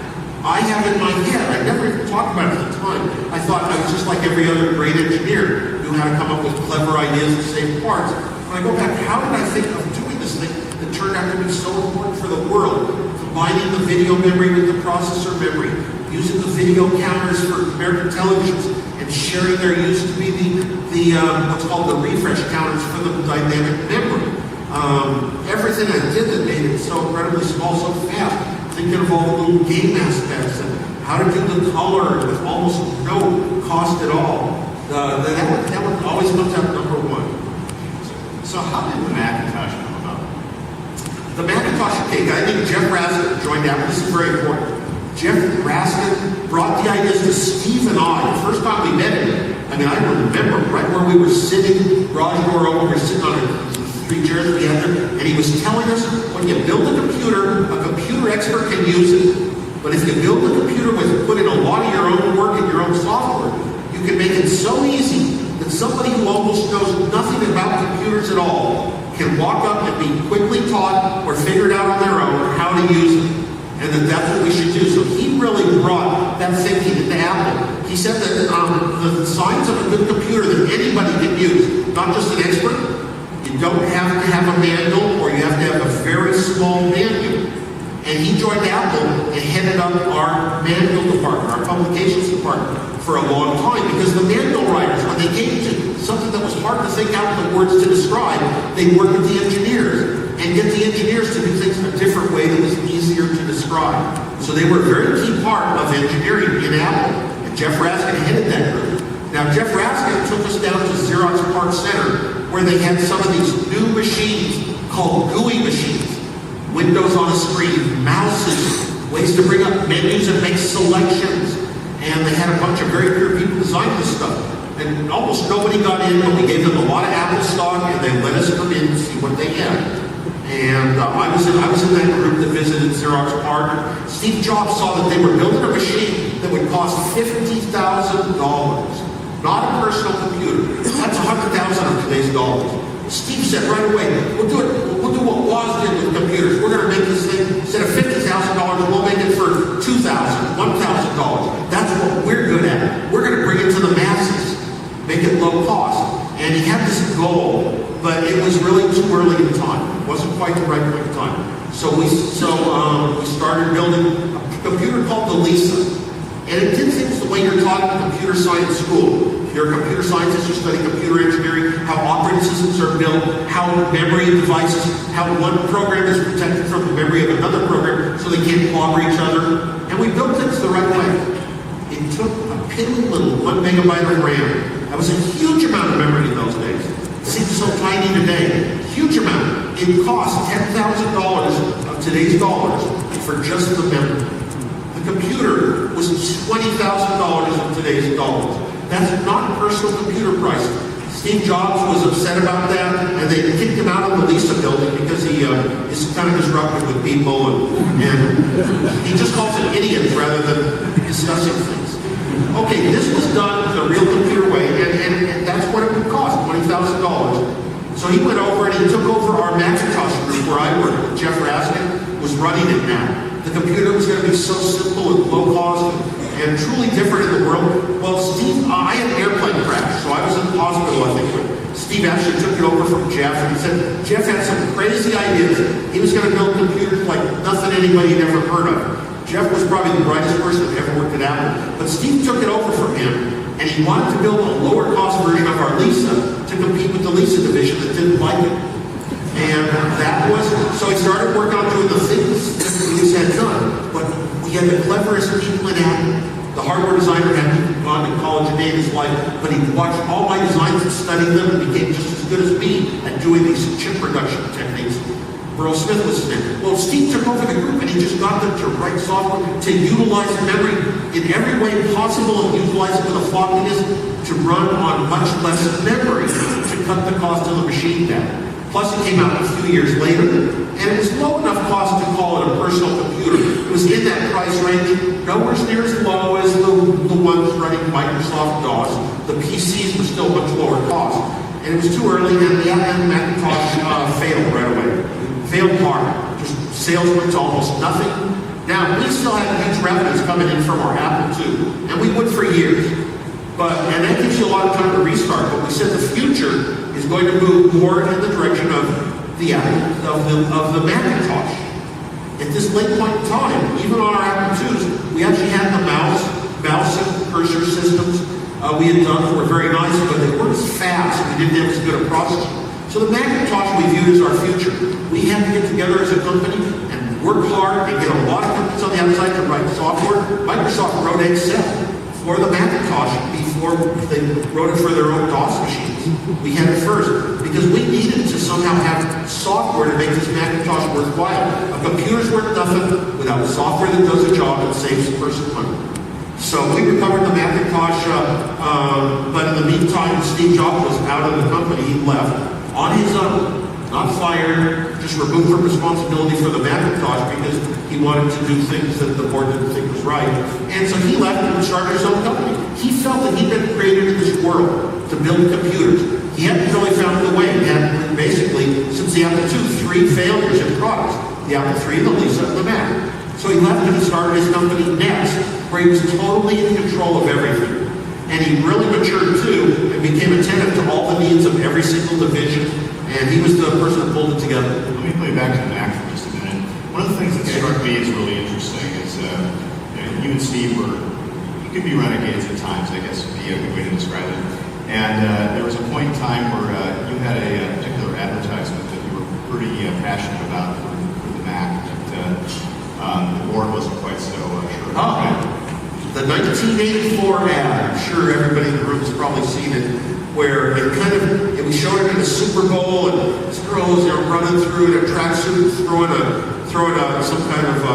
I have in my head, I never even talked about it at the time, I thought I was just like every other great engineer, knew how to come up with clever ideas to save parts. When I go back, how did I think of doing this thing that turned out to be so important for the world? Combining the video memory with the processor memory, using the video counters for American televisions, and sharing their use to be the what's called the refresh counters for the dynamic memory. Everything I did that made it so incredibly small, so fast. Thinking of all the little game aspects and how to do the color with almost no cost at all. That one always comes out number one. So how did the Macintosh come about? The Macintosh, okay, a guy named Jeff Raskin joined Apple. This is very important. Jeff Raskin brought the ideas to Steve and I. The first time we met him, I mean, I remember right where we were sitting, garage door open, we were sitting on 3 chairs together, and he was telling us, when you build a computer expert can use it. But if you build a computer with, put in a lot of your own work and your own software, you can make it so easy that somebody who almost knows nothing about computers at all can walk up and be quickly taught or figured out on their own how to use it. And that's what we should do. So he really brought that thinking into Apple. He said that the signs of a good computer that anybody can use, not just an expert, you don't have to have a manual, or you have to have a very small manual. And he joined Apple and headed up our manual department, our publications department, for a long time, because the manual writers, when they came to something that was hard to think out the words to describe, they worked with the engineers and get the engineers to do things in a different way that was easier to describe. So they were a very key part of engineering in Apple, and Jeff Raskin headed that group. Now, Jeff Raskin took us down to Xerox PARC Center, where they had some of these new machines called GUI machines. Windows on a screen, mouses, ways to bring up menus and make selections. And they had a bunch of very clear people design this stuff. And almost nobody got in, but we gave them a lot of Apple stock, and they let us come in and see what they had. And I was in that group that visited Xerox PARC. Steve Jobs saw that they were building a machine that would cost $50,000. Not a personal computer. That's $100,000 of today's dollars. Steve said right away, we'll do what Woz did with computers. We're going to make this thing, instead of $50,000, we'll make it for $2,000, $1,000. That's what we're good at. We're going to bring it to the masses, make it low cost. And he had this goal, but it was really too early in time. It wasn't quite the right point in time. So we started building a computer called the Lisa. And it did things the way you're taught in computer science school. If you're a computer scientist, you study computer engineering, how operating systems are built, how memory devices, how one program is protected from the memory of another program so they can't clobber each other. And we built things the right way. It took a piddly little 1 megabyte of RAM. That was a huge amount of memory in those days. It seems so tiny today. Huge amount. It cost $10,000 of today's dollars for just the memory. The computer was $20,000 of today's dollars. That's not personal computer price. Steve Jobs was upset about that, and they kicked him out of the Lisa building because he is kind of disruptive with people, and he just calls it idiots rather than discussing things. Okay, this was done the real computer way, and that's what it would cost, $20,000. So he went over and he took over our Macintosh group where I worked. Jeff Raskin was running it now. The computer was going to be so simple and low cost and truly different in the world. Well, Steve, I had an airplane crash, so I was in the hospital, I think, when Steve actually took it over from Jeff, and he said Jeff had some crazy ideas. He was going to build computers like nothing anybody had ever heard of. Jeff was probably the brightest person that ever worked at Apple, but Steve took it over from him, and he wanted to build a lower cost version of our Lisa to compete with the Lisa division that didn't like it. And that was, so he started working on doing the things that we had done, but we had the cleverest people in Apple. The hardware designer hadn't gone to college a day in his life, but he watched all my designs and studied them and became just as good as me at doing these chip production techniques. Burl Smith was his name. Well, Steve took over the group and he just got them to write software to utilize memory in every way possible and utilize it with a floppy disk to run on much less memory to cut the cost of the machine down. Plus, it came out a few years later, and it was low enough cost to call it a personal computer. It was in that price range, nowhere near as low as the ones running Microsoft DOS. The PCs were still much lower cost. And it was too early, and the Macintosh failed right away. Failed hard. Just sales went to almost nothing. Now, we still had huge revenues coming in from our Apple II, and we would for years. And that gives you a lot of time to restart. But we said the future is going to move more in the direction of the Macintosh. At this late point in time, even on our Apple IIs, we actually had the mouse and cursor systems we had done that were very nice, but they weren't as fast. We didn't have as good a processor. So the Macintosh we viewed as our future. We had to get together as a company and work hard and get a lot of companies on the outside to write software. Microsoft wrote Excel for the Macintosh before they wrote it for their own DOS machines. We had it first because we needed to somehow have software to make this Macintosh worthwhile. A computer's worth nothing without software that does a job and saves a person money. So we recovered the Macintosh, but in the meantime, Steve Jobs was out of the company. He left on his own, not fired, just removed from responsibility for the Macintosh because he wanted to do things that the board didn't think was right. And so he left and started his own company. He felt that he'd been created in this world to build computers. He hadn't really found the way. He had basically, since the Apple II, 3 failures in products. The Apple III, the Lisa, and the Mac. So he left and he started his company Next, where he was totally in control of everything. And he really matured too and became attentive to all the needs of every single division. And he was the person that pulled it together. Let me play back to the Mac for just a minute. One of the things that struck me as really interesting is you and Steve you could be renegades at times, I guess would be a good way to describe it. And there was a point in time where you had a particular advertisement that you were pretty passionate about for the Mac that the board wasn't quite so sure about. Right? The 1984 ad, I'm sure everybody in the room has probably seen it, where we showed it in the Super Bowl, and this girl was running through in a tracksuit, throwing some kind of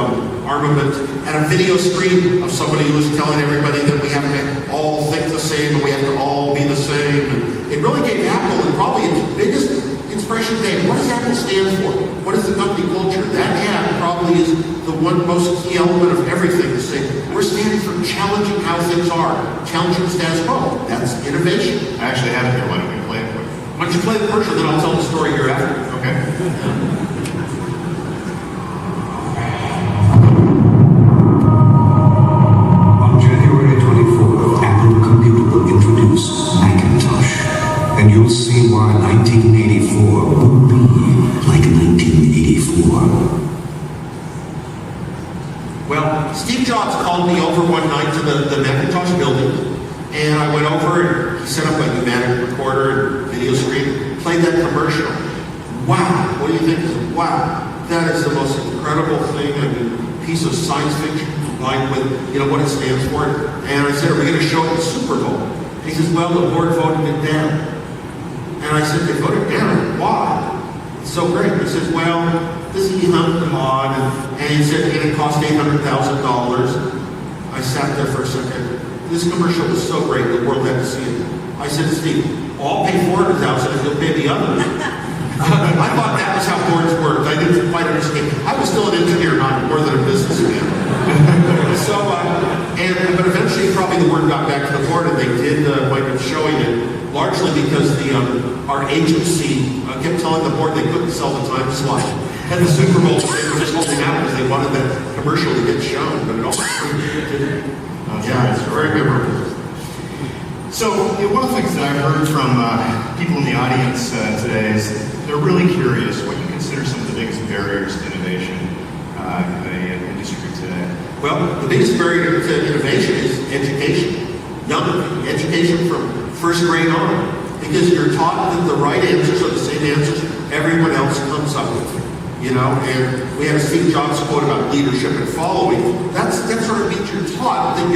armament at a video screen of somebody who was telling everybody that we have to all think the same and we have to all be the same. And it really gave Apple, and probably its biggest inspiration today, what does Apple stand for? What is the company culture? That ad probably is the one most key element of everything to say, we're standing for challenging how things are, challenging status quo. That's innovation. I actually have it here. Why don't we play it quick? Why don't you play the commercial, then I'll tell the story hereafter. Okay. On January 24th, Apple Computer will introduce Macintosh, and you'll see why 1984 will be like 1984. Well, Steve Jobs called me over one night to the Macintosh building, And I went over and he set up a pneumatic recorder and video screen, played that commercial. Wow, what do you think? I said, wow, that is the most incredible thing. I mean, piece of science fiction combined with, what it stands for. And I said, are we going to show it at the Super Bowl? And he says, well, the board voted it down. And I said, they voted down? Why? It's so great. He says, well, this is on, and he said, and it cost $800,000. I sat there for a second. This commercial was so great, the world had to see it. I said, Steve, I'll pay $400,000 if you'll pay the others. I thought that was how boards worked. I didn't quite understand. I was still an engineer, not more than a businessman. But eventually, probably the word got back to the board, and they did wind up showing it, largely because our agency kept telling the board they couldn't sell the time slot. And the Super Bowl, they were just holding out because they wanted that commercial to get shown, but it also didn't. Yeah, it's very memorable. So, one of the things that I've heard from people in the audience today is that they're really curious what you consider some of the biggest barriers to innovation in the industry today. Well, the biggest barrier to innovation is education. Education from first grade on. Because you're taught that the right answers are the same answers everyone else comes up with. And we had a Steve Jobs quote about leadership and following. That sort of means you're taught that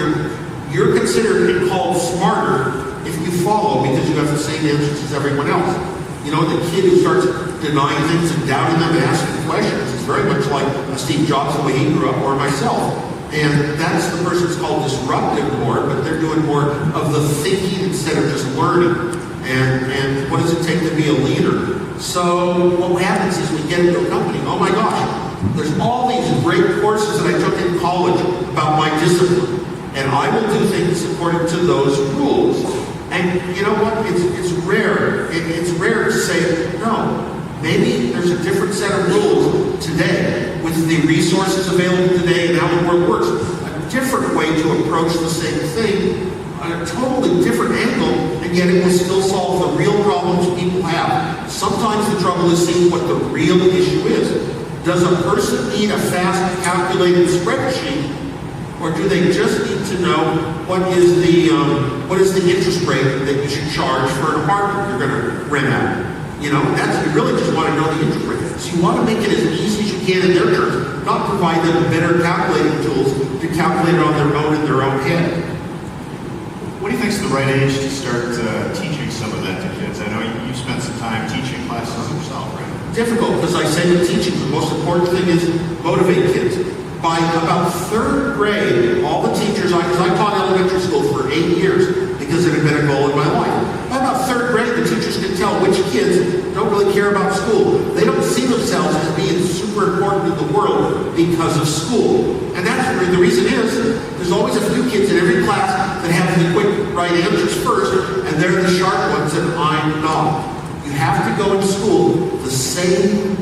you're considered and called smarter if you follow because you have the same answers as everyone else. The kid who starts denying things and doubting them and asking questions is very much like a Steve Jobs the way he grew up or myself. And that's the person who's called disruptive more, but they're doing more of the thinking instead of just learning. And what does it take to be a leader? So what happens is we get into a company, oh my gosh, there's all these great courses that I took in college about my discipline. And I will do things according to those rules. And you know what? It's rare. It's rare to say, no, maybe there's a different set of rules today with the resources available today and how the world works. A different way to approach the same thing on a totally different angle, and yet it will still solve the real problems people have. Sometimes the trouble is seeing what the real issue is. Does a person need a fast calculated spreadsheet, or do they just need to know what is the interest rate that you should charge for an apartment you're going to rent out? You really just want to know the interest rate. So you want to make it as easy as you can in their terms, not provide them better calculating tools to calculate it on their own in their own head. What do you think is the right age to start teaching some of that to kids? I know you spent some time teaching classes yourself, right? Difficult, because I say with teaching, the most important thing is motivate kids. By about third grade, all the teachers, because I taught elementary school for 8 years because it had been a goal in my life. By about third grade, the teachers can tell which kids don't really care about school. They don't see themselves as being super important in the world because of school. And that's the reason is, there's always a few kids in every class that have the quick right answers first, and they're the sharp ones, and I'm not. You have to go into school the same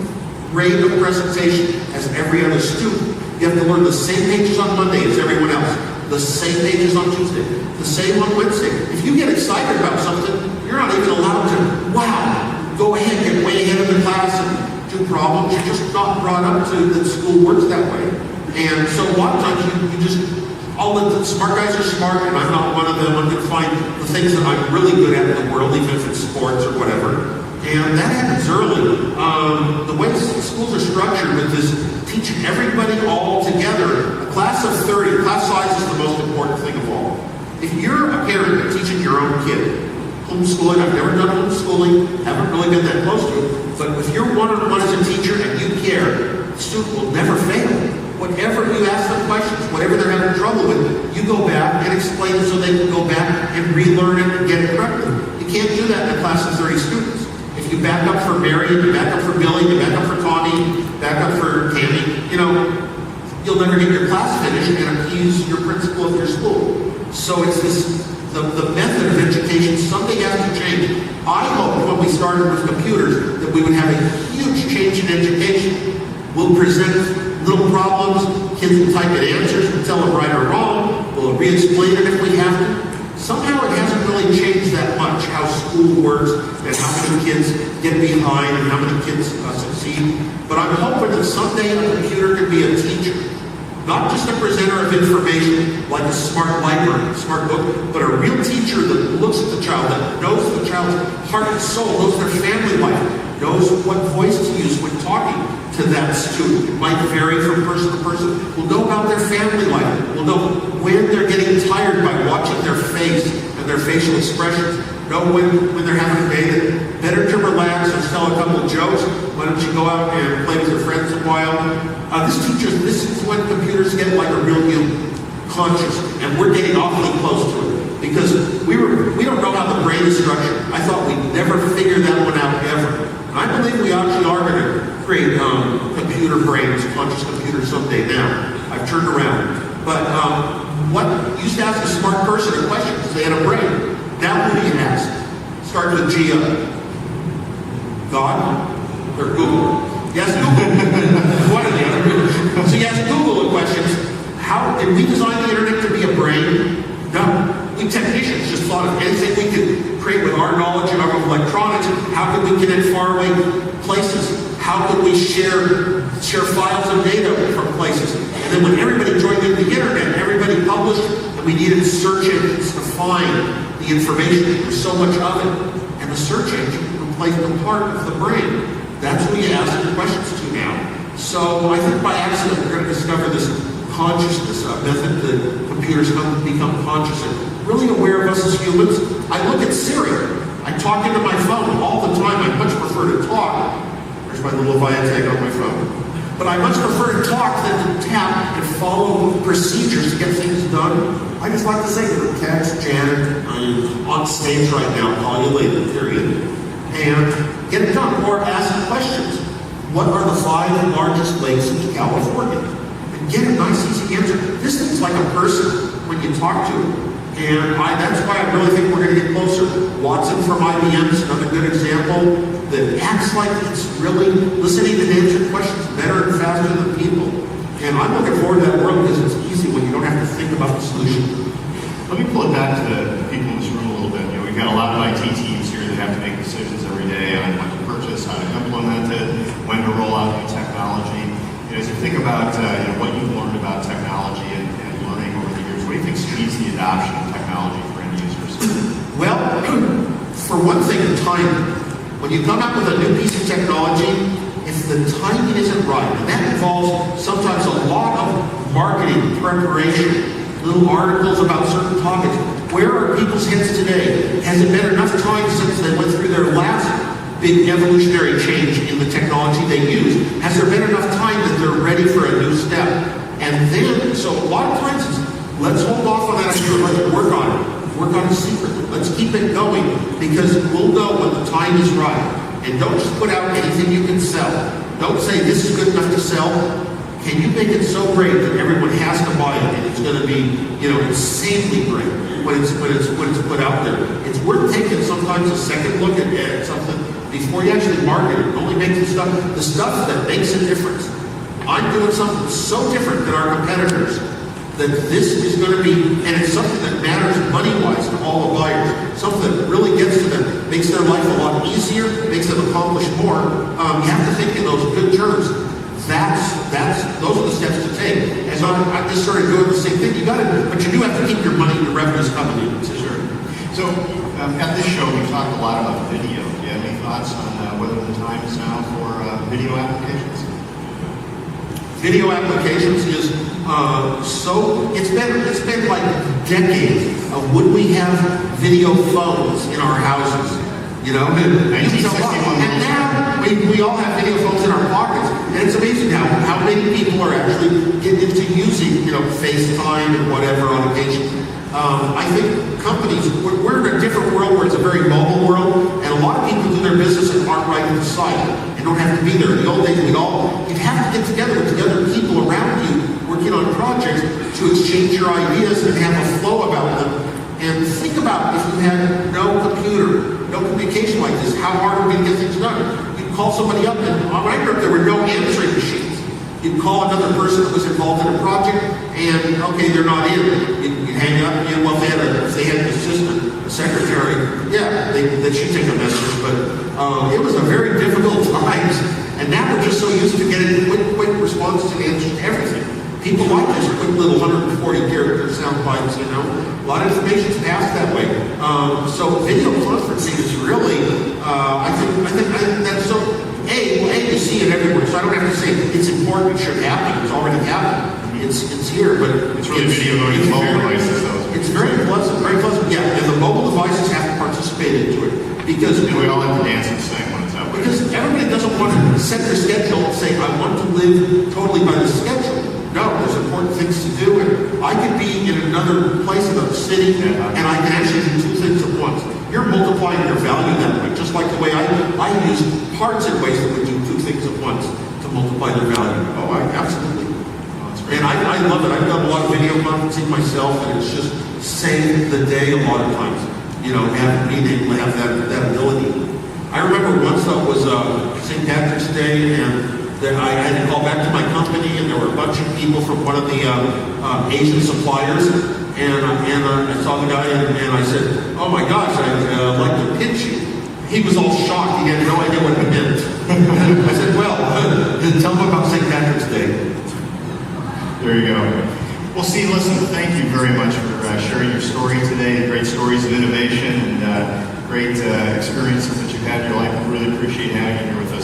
rate of presentation as every other student. You have to learn the same pages on Monday as everyone else, the same pages on Tuesday, the same on Wednesday. If you get excited about something, you're not even allowed to, go ahead, get way ahead of the class and do problems. You're just not brought up to that school works that way. And so a lot of times all the smart guys are smart, and I'm not one of them. I'm going to find the things that I'm really good at in the world, even if it's sports or whatever. And that happens early. The way schools are structured with this teaching everybody all together, a class of 30, class size is the most important thing of all. If you're a parent teaching your own kid, homeschooling, I've never done homeschooling, haven't really been that close to it, but if you're one-on-one as a teacher and you care, the student will never fail. Whatever you ask them questions, whatever they're having trouble with, you go back and explain it so they can go back and relearn it and get it correctly. You can't do that in a class of 30 students. If you back up for Mary, you back up for Billy, you back up for Tawny, back up for Tammy, you'll never get your class finished and accuse your principal of your school. So it's the method of education, something has to change. I hoped when we started with computers that we would have a huge change in education. We'll present little problems, kids will type in answers, we'll tell them right or wrong, we'll re-explain it if we have to. Somehow it hasn't really changed that much how school works and how many kids get behind and how many kids succeed. But I'm hoping that someday a computer can be a teacher. Not just a presenter of information like a smart library, smart book, but a real teacher that looks at the child, that knows the child's heart and soul, knows their family life, knows what voice to use when talking to that student. It might vary from person to person. Will know about their family life. Will know when they're getting tired by watching their face and their facial expressions. Know when they're having a day that better to relax and tell a couple of jokes. Why don't you go out and play with your friends a while? This is when computers get like a real human, conscious, and we're getting awfully close to it because we don't know how the brain is structured. I thought we'd never figure that one out ever. And I believe we actually are going to create computer brains, conscious computers someday now. I've turned around. But what used to ask a smart person a question because they had a brain. Now who do you ask? Start with G. God or Google? Yes, Google. One or the other. So you ask Google a question. How did we design the internet to be a brain? No. We technicians just thought of anything we could create with our knowledge and our electronics. How could we connect faraway places? How could we share files of data from places? And then when everybody joined in the internet, everybody published, and we needed search engines to find the information. There's so much of it. And the search engine replaced a part of the brain. That's what you ask the questions to now. So I think by accident we're going to discover this consciousness method that computers become conscious and really aware of us as humans. I look at Siri. I talk into my phone all the time. I much prefer to talk. There's my little Viatag on my phone. But I much prefer to talk than to tap and follow procedures to get things done. I just like to say, text Janet, I'm on stage right now, call you later, period. And get it done. Or ask questions. What are the 5 largest lakes in California? And get a nice, easy answer. This thing's like a person when you talk to it. And that's why I really think we're going to get closer. Watson from IBM is another good example that acts like it's really listening and answering questions better and faster than people. And I'm looking forward to that world because it's easy when you don't have to think about the solution. Let me pull it back to the people in this room a little bit. We've got a lot of IT teams here that have to make decisions every day on what to purchase, how to implement it, when to roll out new technology. As you think about what you've learned about technology and learning over the years, what do you think speeds the adoption of technology for end users? Well, for one thing, timing. When you come up with a new piece of technology, if the timing isn't right, and that involves sometimes a lot of marketing, preparation, little articles about certain topics. Where are people's heads today? Has it been enough time since they went through their last big evolutionary change in the technology they use? Has there been enough time that they're ready for a new step? And then, so a lot of times it's, let's hold off on that idea, let's work on it. Work on it secretly. Let's keep it going because we'll know when the time is right. And don't just put out anything you can sell. Don't say this is good enough to sell. Can you make it so great that everyone has to buy it and it's going to be, insanely great when it's put out there? It's worth taking sometimes a second look at something before you actually market it. Only make the stuff that makes a difference. I'm doing something so different than our competitors that this is going to be, and it's something that matters money-wise to all the buyers, something that really gets to them, makes their life a lot easier, makes them accomplish more. You have to think in those good terms. Those are the steps to take. As I just started doing the same thing, but you do have to keep your money and your revenues coming in. Sure. So at this show, we talked a lot about video. Do you have any thoughts on whether the time is now for video applications? Video applications is it's been like decades of would we have video phones in our houses, and now we all have video phones in our pockets, and it's amazing how many people are actually getting into using FaceTime and whatever on occasion. I think companies, we're in a different world where it's a very mobile world, and a lot of people do their business and aren't right at the site and don't have to be there. In the old days, you'd have to get together with the other people around you working on projects to exchange your ideas and have a flow about them. And think about if you had no computer, no communication like this, how hard would it be to get things done? You'd call somebody up, and when I grew up, there were no answering machines. You'd call another person that was involved in a project, and okay, they're not in. You'd hang up, well, if they had an assistant, a secretary, then she'd take a message. But it was a very difficult times, and now we're just so used to getting quick responses and answers to everything. People like this quick little 140 character sound bites, you know. A lot of information is passed that way. So video conferencing is really, I think that's so, you see it everywhere. So I don't have to say it's important, it should happen. It's already happened. It's here, but It's really video going to mobile devices, though. it's very pleasant, very pleasant. Yeah, and the mobile devices have to participate into it because And we all have to dance and sing when it's out there. because everybody doesn't want to set their schedule and say, I want to live totally by the schedule. No, there's important things to do, and I could be in another place, another city, and I can actually do two things at once. You're multiplying your value that way, just like the way I use parts in ways that would do two things at once to multiply their value. Oh, absolutely. And I love it. I've done a lot of video conferencing myself, and it's just saved the day a lot of times. You know, being able to have that ability. I remember once though it was St. Patrick's Day, and I had to call back to my company, and there were a bunch of people from one of the Asian suppliers, and I saw the guy, and I said, "Oh my gosh, I'd like to pitch you." He was all shocked. He had no idea what it meant. I said, "Well, tell him about St. Patrick's Day." There you go. Well, Steve, listen, thank you very much for sharing your story today, great stories of innovation and great experiences that you've had in your life. We really appreciate having you here with us.